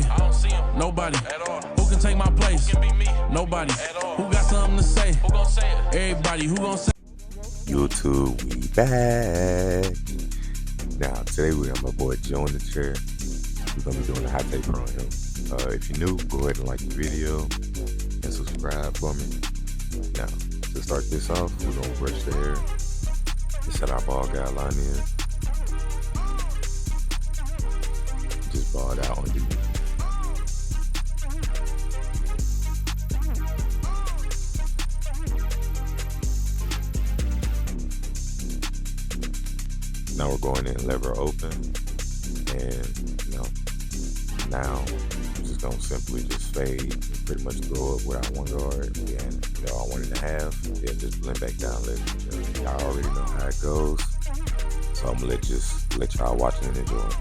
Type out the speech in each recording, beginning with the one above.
way? Nobody. Who can take my place? Nobody. Who got something to say? Everybody. Who gon' say? YouTube, we back. Now, today we have my boy Joe in the chair. We're going to be doing a hot taper on him. If you're new, go ahead and like the video and subscribe for me. Now, to start this off, we're going to brush the hair and set our ball guideline in. Just ball it out on the Now we're going in lever open, and now I'm just gonna simply just fade and pretty much go up without 1 guard, and I 1.5, then just blend back down. Y'all already know how it goes, so I'm gonna let y'all watch it and enjoy it.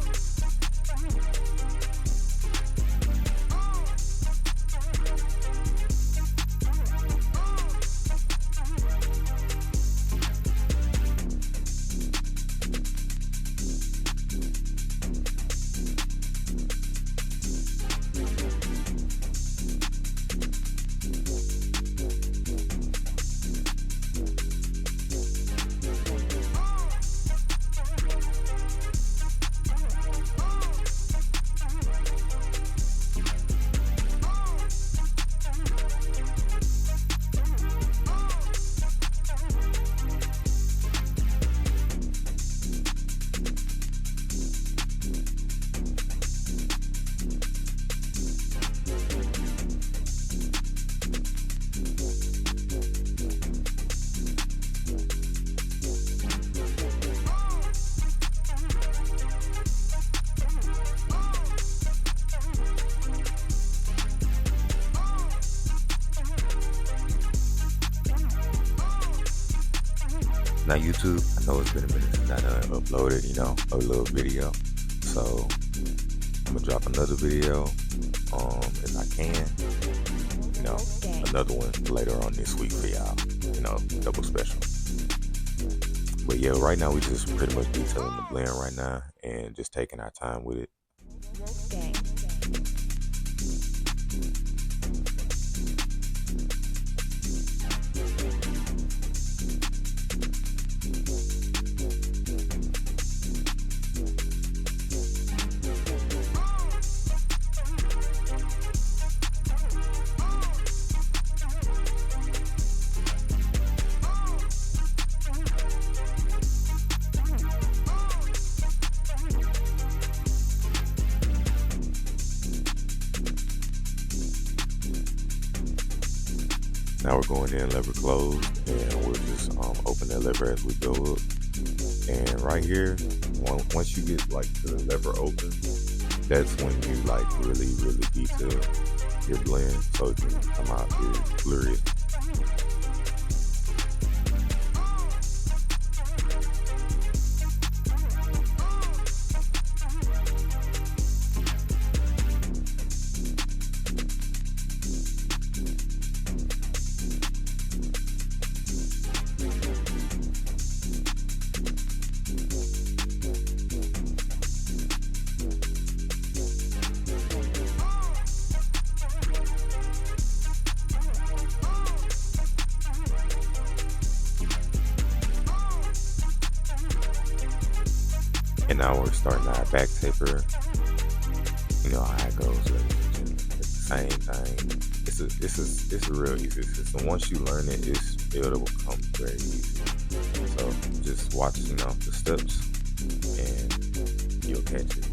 Now YouTube, I know it's been a minute since I uploaded, a little video. So I'm gonna drop another video, if I can. Another one later on this week for y'all. Double special. But yeah, right now we just pretty much detailing the blend right now and just taking our time with it. Now we're going in lever closed, and we'll just open that lever as we go up. And right here, once you get to the lever open, that's when you really, really detail your blend so it can come out glorious. And now we're starting our back taper. You know how it goes, ladies and gentlemen. It's the same thing. It's a real easy system. Once you learn it, it'll become very easy. So just watch, the steps, and you'll catch it.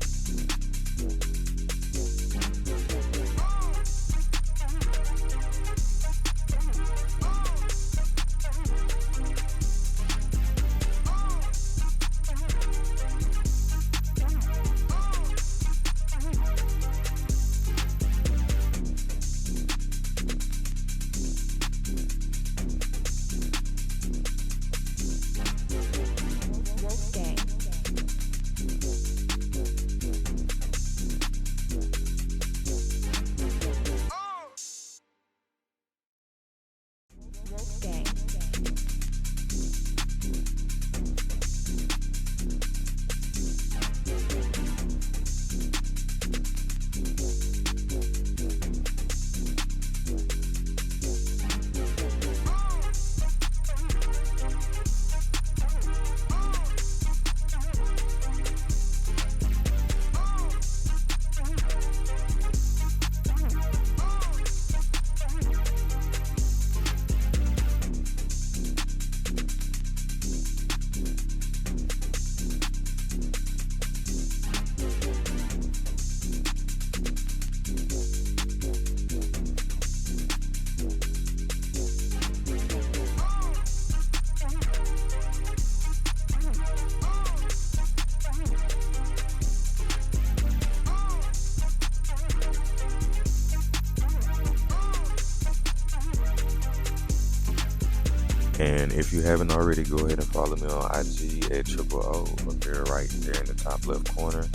And if you haven't already, go ahead and follow me on IG at Triiipleooo up there, right there in the top left corner.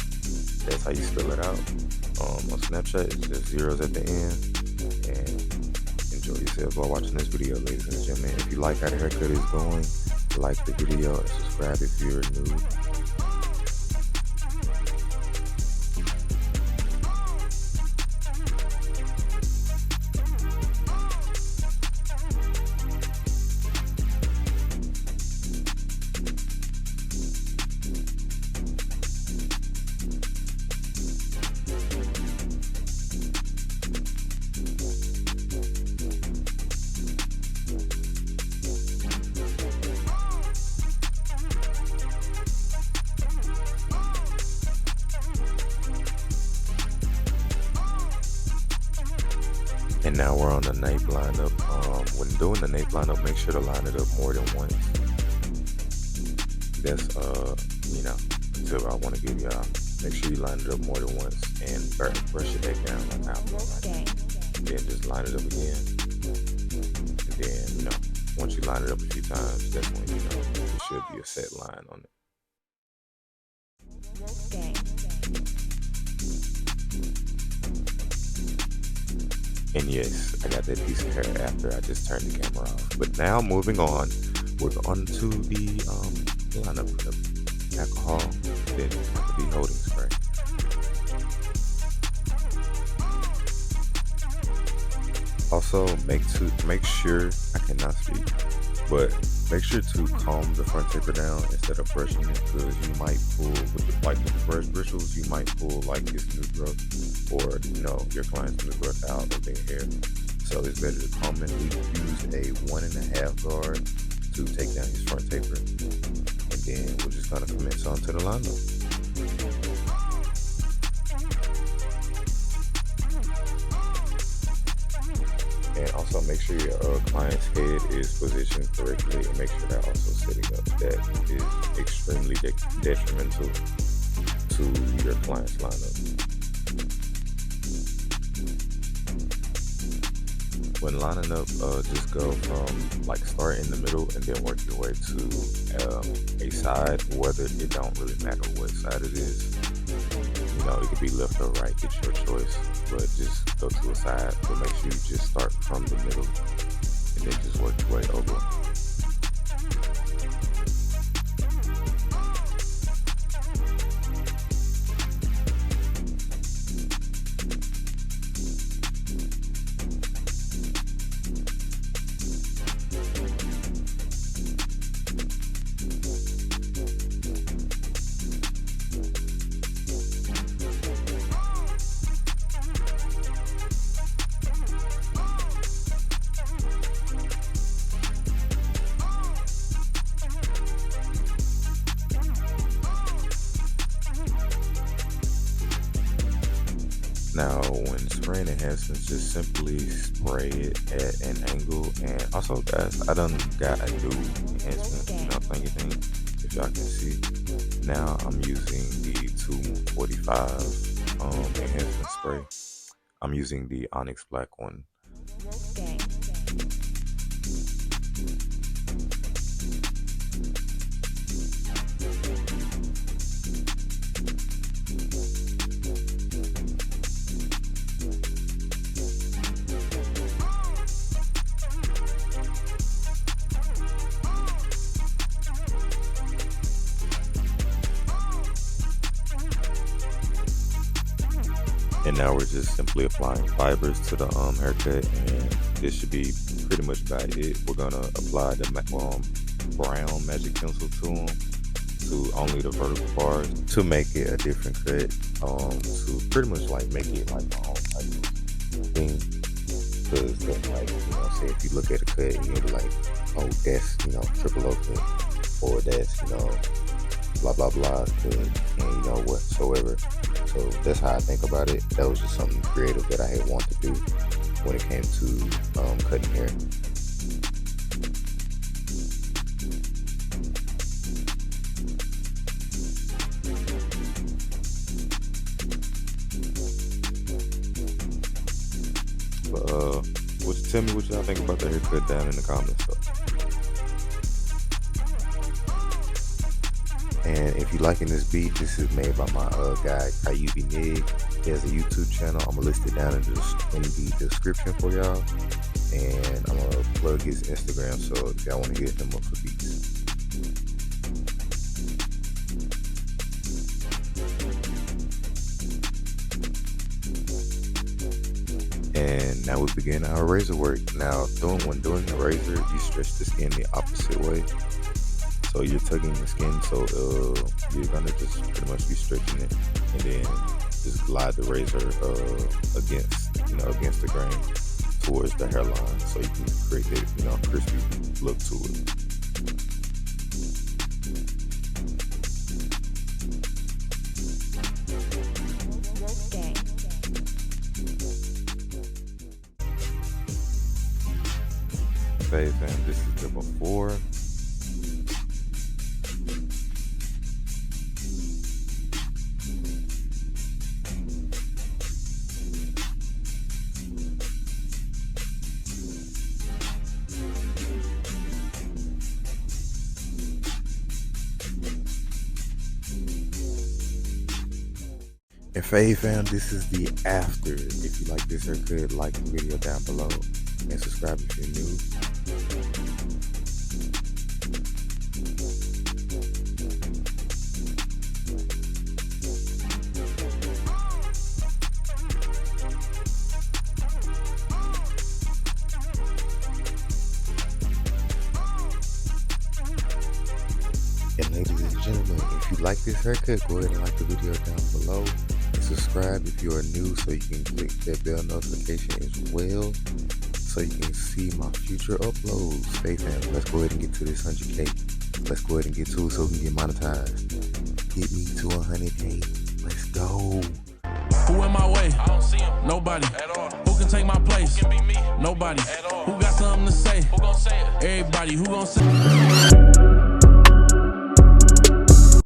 That's how you spell it out. On Snapchat, it's just zeros at the end. And enjoy yourselves while watching this video, ladies and gentlemen. If you like how the haircut is going, like the video and subscribe if you're new. And now we're on the nape lineup. When doing the nape lineup, make sure to line it up more than once. That's a tip I want to give y'all. Make sure you line it up more than once and brush it back down like Afro. Then just line it up again. And then, once you line it up a few times, that's when it should be a set line on it. And yes, I got that piece of hair after I just turned the camera off. But now moving on, we're on to the lineup of alcohol, then the holding spray. Also, make sure, I cannot speak, but make sure to comb the front taper down instead of brushing it, because you might pull with the brush bristles, you might pull like this new growth or your client's new growth out of their hair. So it's better to comb it. We use a 1.5 guard to take down his front taper, and then we're just gonna commence on to the lineup. And also make sure your client's head is positioned correctly, and make sure that also setting up that is extremely detrimental to your client's lineup. When lining up, just go from start in the middle and then work your way to a side, whether it don't really matter what side it is. It could be left or right, it's your choice, but just go to a side. But make sure you just start from the middle and then just work your way over. Now, when spraying enhancements, just simply spray it at an angle. And also, guys, I done got a new enhancement, thingy thing, if y'all can see. Now, I'm using the 245 enhancement spray. I'm using the Onyx Black one. And now we're just simply applying fibers to the haircut, and this should be pretty much about it. We're gonna apply the brown magic pencil to them, to only the vertical bars, to make it a different cut, to pretty much make it my own type of thing. Because then say if you look at a cut and you'll be like, oh, that's Triiipleooo cut, or that's blah blah blah cut, and whatsoever. So that's how I think about it. That was just something creative that I had wanted to do when it came to cutting hair. But tell me what y'all think about the haircut down in the comments. So. And if you're liking this beat, this is made by my guy Triiipleooo. He has a YouTube channel. I'm gonna list it down in the description for y'all. And I'm gonna plug his Instagram, so if y'all wanna hit him up for beats. And now we begin our razor work. Now, when doing the razor, you stretch the skin the opposite way. So you're tugging the skin, so you're gonna just pretty much be stretching it, and then just glide the razor against the grain towards the hairline, so you can create that crispy look to it. Okay, fam, this is the before. And fam, this is the after. If you like this haircut, like the video down below and subscribe if you're new. And ladies and gentlemen, if you like this haircut, go ahead and like the video down below. Subscribe if you are new, so you can click that bell notification as well, so you can see my future uploads. Hey fam, let's go ahead and get to this 100K. Let's go ahead and get to it so we can get monetized. Get me to 100K. Let's go. Who in my way? I don't see him. Nobody at all. Who can take my place? Can be me. Nobody at all. Who got something to say? Who gon' say it? Everybody. Who gon' say it?